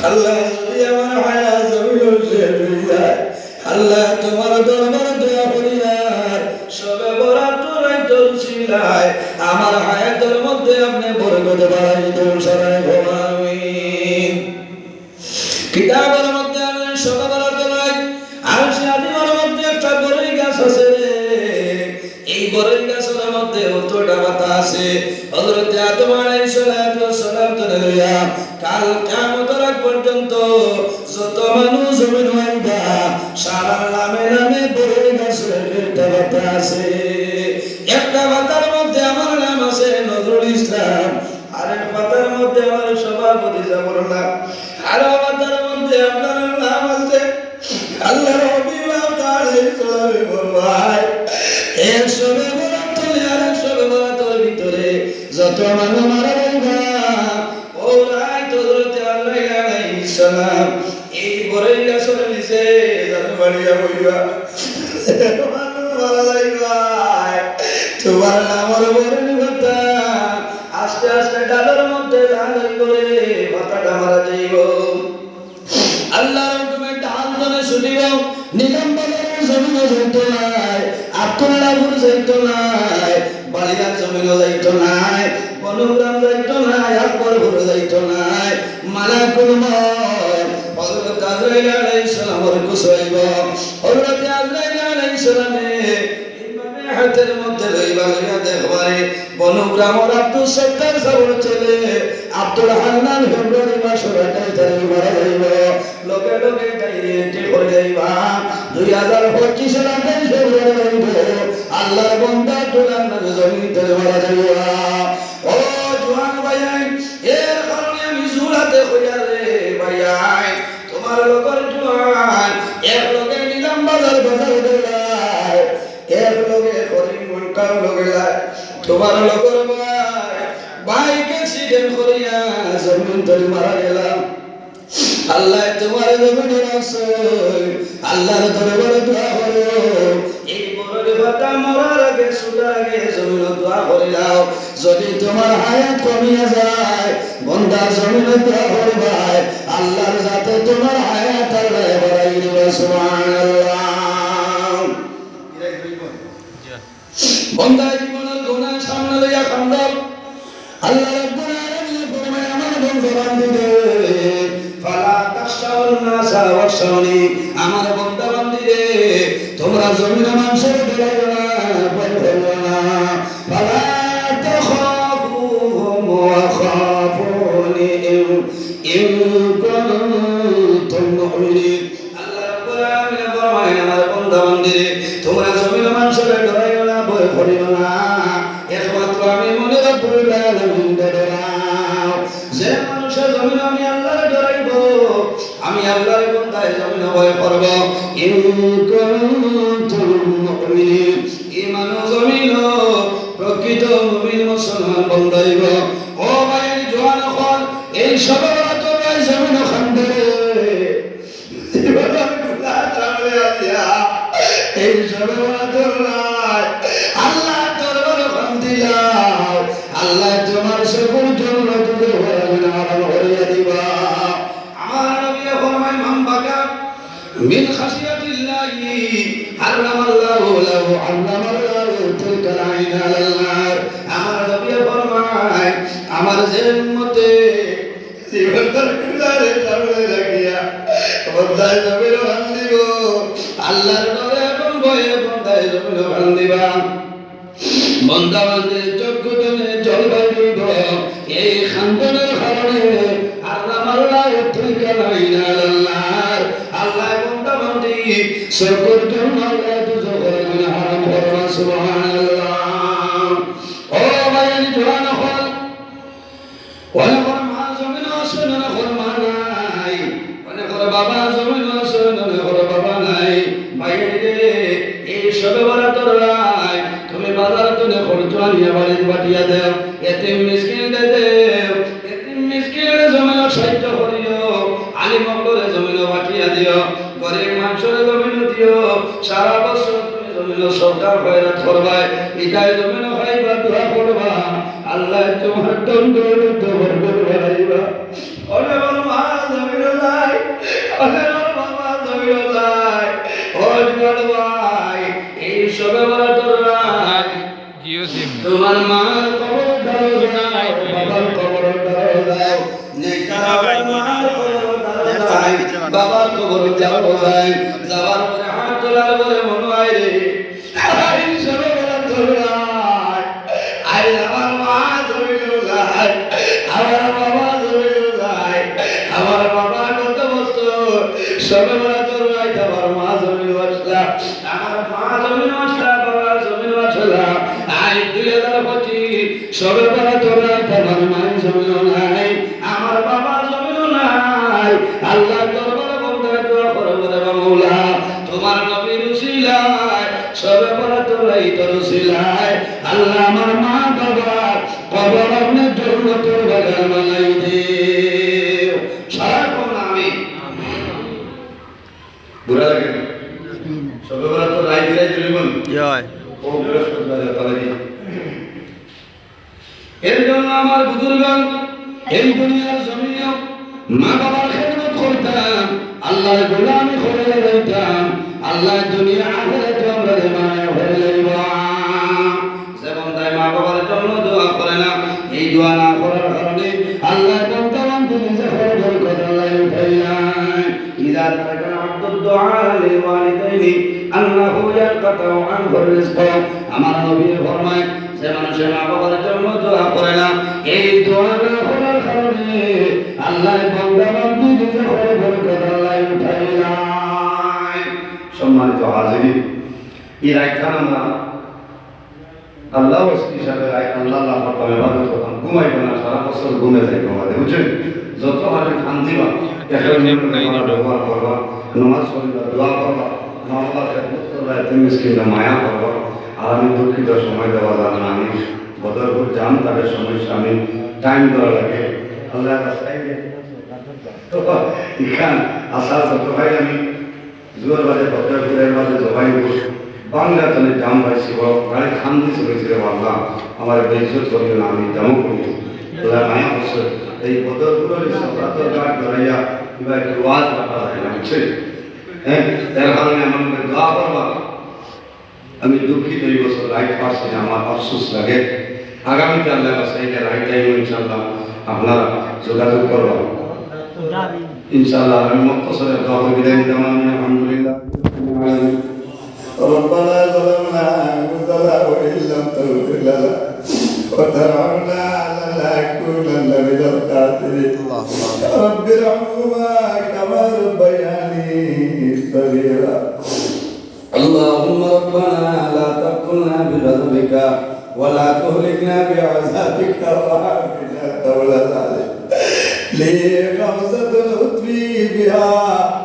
আল্লাহ যদি আমার হায়াত জমিন শেষ হয়ে যায়, আল্লাহ তোমার দরবার দোয়া করি আর সবে বরাত রাইত ছিলাই আমার হায়াতের মধ্যে আপনি বরকত বাড়াই দেন সবাই আমিন। কিতাবের মধ্যে আমি সবে বরাত রাই আর শাদিমার মধ্যে একটা বড়ই গাছ আছে, এই বড়ই গাছের মধ্যে অতটা পাতা আছে। হযরত আদম আলাইহিস সালাম থেকে লইয়া কাল কিয়ামতের আগ পর্যন্ত যত মানুষ জমিন হইবা সারা নামে নামে বড়ই গাছের একটা পাতা আছে। একটা পাতার মধ্যে আমার নাম আছে নজরুল ইসলাম, আরেক পাতার মধ্যে আমার সভাপতি জাফরুল্লাহ, আরো পাতার মধ্যে আপনার নাম আছে আল্লাহ হাবিব আলাইহিস সালাম। একশবে বরাত আর একশবে বরাতের ভিতরে যত মানুষ মারা যাইবা ও রাত হযরত আল্লাহ আলাইহিস সালাম এই বড়ই গাছের নিচে জানো বাড়িয়া বইবা মানুষ মারা যাইবা তোমার নামের বড়ই কথা আস্তে আস্তে ডালের মধ্যে লাগাই করে মাথাটা মারা যাইব। আল্লাহর হুকুমে ডাল ধরে শুনিব নিলাম বাজারের জমিনে যাইত নাই, আব্দুল্লাহপুর যাইত নাই, বালিয়ার জমিনে যাইত নাই, বনগ্রাম যাইত নাই, আকবরপুর যাইত নাই, মালাকুল মউত হযরত আজরাইল আলাইহিস সালামের কুসাইব। হযরত আজরাইল আলাইহিস সালামে এইভাবে হাতের মধ্যে লইবা লইয়া দেখবারে বনগ্রামের আব্দুল সত্তার সাবর ছেলে আব্দুল হান্নান ফেব্রুয়ারি মাসের 28 তারিখে মারা যাইব। লোকে লোকে ডাইরেক্ট করে যাইবা 2025 এর 28 ফেব্রুয়ারি হইব আল্লাহর বান্দা দুলার নামে জমিন থেকে মারা যাইবা। ও জওয়ান ভাইয়াই, এর কারণে আমি জুরাতে কইয়া রে ভাইয়াই তোমার লোকের জওয়ান এক লোকে নিলাম বাজার বাজার গেলাই, এক লোকে করিম মনকার লোকে লাই, তোমার লোকের ভাই বাইক অ্যাক্সিডেন্ট করিয়া জমিন থেকে মারা গেলাম। আল্লাহ তোমার জমিনে রাখছে, আল্লাহর দরবারে দোয়া করো এই বড় কথা মরার আগে সুদার আগে জমিনে দোয়া করে দাও। যদি তোমার হায়াত কমিয়ে যায় বন্দা জমিনে দোয়া করবা আল্লাহর যাতে তোমার হায়াত আল্লাহ বাড়াই দিবে সুবহানাল্লাহ। বন্দা জীবনের গুনাহ সামনে লইয়া কান্দাও, আল্লাহ রাব্বুল আলামিন ফরমায় আমার বন্দা বান্দিরে ফালা তাখশাউন নাসা ওয়াখশাউনি, আমার বান্দা বান্দিরে তোমরা জমিনে মানুষের ডরাইও না, ভয় করো না। ফালা তাখাফুহুম ওয়া খাফুনি ইন কুনতুম মুমিনিন। আল্লাহ রাব্বুল আলামিন ফরমায় আমার বান্দা বান্দিরে তোমরা জমিনে মানুষের ডরাইও না, ভয় করিও না, একমাত্র আমি মনে রাব্বুল আলামিন ডরাও। যে মানুষের জমিনে আমি আল্লাহর ডরাইব, আমি আল্লাহর বান্দায় জমিনে ভয় করব। ইন কুনতুম মুমিনিন, ঈমান জমিন প্রকৃত মুমিন মুসলমান বান্দাইব। ও ভাই জওয়ান হল এই সবে বরাত রাই জমিন খান্দে জীবনের গুনাহ সামনে আসিয়া এই সবে বরাত রাই আল্লাহ দরবারে খান্দি যাও, আল্লাহ তোমার সকল জন্য তুলে ভরবেন আরাম করিয়া দিবা। আমার নবী ফরমায় মান বাকা মিন খাশিয়াতিল্লাহি হারামাল্লাহু লাহু আল্লামাল্লাহু তিলকাল আইন আলাল নার। আমার নবী ফরমায় আমার যে উম্মতে জীবনের গুনাহে সামনে রাখিয়া বন্দায় জমিনে বান্দিব আল্লাহর ডরে এবং ভয়ে বন্দায় জমিনে বান্দিবা। বন্দা বান্দির চক্ষু থেকে জল বাইরিব এই খান্দনের কারণে হারামাল্লাহু তিলকাল আইন আলাল নার। আল্লাহ বন্দা বান্দি সকল জন্য আল্লাহ দুজখের গুনাহ হারাম করবে সুবহানাল্লাহ। ও ভাইয়ানি জওয়ান হল অনেক মা জমিন আছে না মা নাই, অনেক বাবা জমিন আছে না বাবা নাই। ভাইরে এই সবে বরাত রাই তুমি বাজার তুলে খরচ আনিয়া বাড়ির বাটিয়া দেও, এতিম মিসকিন দেও, এতিম মিসকিনের জমিন সাহায্য করিও, আলিম মকবরে জমিন বাটিয়া দিও, গরিব মানুষের জমিন দিও। সারা বছর তুমি জমিন সরকার খয়রাত করবাই, ইটায় জমিন খাইবা দোয়া করবা, আল্লাহ তোমার দণ্ড বরকত বাড়াইবা। অনেক মা জমিন বাবার কবর যাওয়ার পরে হাত তোলার পরে মনে হয় রে আমার মা জমিল আমার বাবা জমিল আমার বাবা কত বছর সবে বলা তোর আমার মা জমিল বসলা আমার মা জমিল বসলা বাবা জমিল বসলা 2025 সবে বলা তোর আমার মা জমিল নাই আমার বাবা জমিল নাই আল্লাহ দরবারে বলতে দোয়া করে বলে মাওলা তোমার নবীর উসিলায় সবে বলা তোর উসিলায় আল্লাহ আমার মা বাবা কবর আপনি জান্নাতের বাগান বানাই দিও সারাক্ষণ আমিন বুড়া লাগে সবে বলা তো রাই দিলাই জীবন জয় ও বৃহস্পতিবার তালাজি এর জন্য আমার বুজুর্গগণ এই দুনিয়ার জমিনে মা বাবার খেদমত করতাম আল্লাহর গোলামি করে রইতাম আল্লাহ দুনিয়া আখিরাতে আমরা মায়া হয়ে লইব যেমন তাই মা বাবার জন্য দোয়া করে না এই দোয়া না করার কারণে আল্লাহ বলতাম তুমি যে খবর কথা আল্লাহ উঠাইলেন ইদা তারাকা আব্দুদ দুআ লিল ওয়ালিদাইনি আল্লাহু ইয়াকাতাউ আনহু রিজক আমার নবী ফরমায় যে মানুষের মা বাবার জন্য দোয়া করে না এই দোয়া না করার কারণে আল্লাহ বলতাম তুমি যে খবর কথা আল্লাহ উঠাইলেন সম্মানিত হাজিরিন এই রাইখান আমরা আল্লাহ হিসাবে আল্লাহ তবে ভালো করতাম ঘুমাইব না সারা বছর ঘুমে যাইব আমাদের বুঝছেন যত হারে খান দিবা ব্যবহার করবা নামাজ পড়বা দোয়া করবা মায়া করবা আর আমি দুঃখিত সময় দেওয়া যাবে না আমি বদরপুর যান তাদের সমস্যা আমি টাইম দেওয়া লাগে আল্লাহ এখান আসার যত ভাই আমি জোয়ার বাজে বদরপুরের বাজে জবাই বাংলা চলে জাম পাইছি বড় গাড়ি খান দিয়ে চলেছিল বাংলা আমার বেইজ্জত করিও না আমি জামও করি তোরা মায়া বসে এই বদরপুরের সপ্তাহ গাছ ধরাইয়া কিংবা একটু ওয়াজ রাখা যায় না বুঝছে হ্যাঁ তার কারণে আমাকে দোয়া করবা আমি দুঃখিত এই বছর রাইট পারছি না আমার আফসোস লাগে আগামীতে আল্লাহ কাছে এটা রাইট টাইম ইনশাআল্লাহ আপনারা যোগাযোগ করবা ইনশাআল্লাহ আমি মুক্তসরের দোয়া করে বিদায় নিতে আলহামদুলিল্লাহ ربنا ظلمنا أنفسنا وإن لم تغفر لنا وترحمنا لنكونن من الخاسرين رب ارحمهما كما ربياني صغيرا اللهم ربنا لا تقتلنا بغضبك ولا تهلكنا بعذابك وعافنا قبل ذلك لي غمزة لطفي بها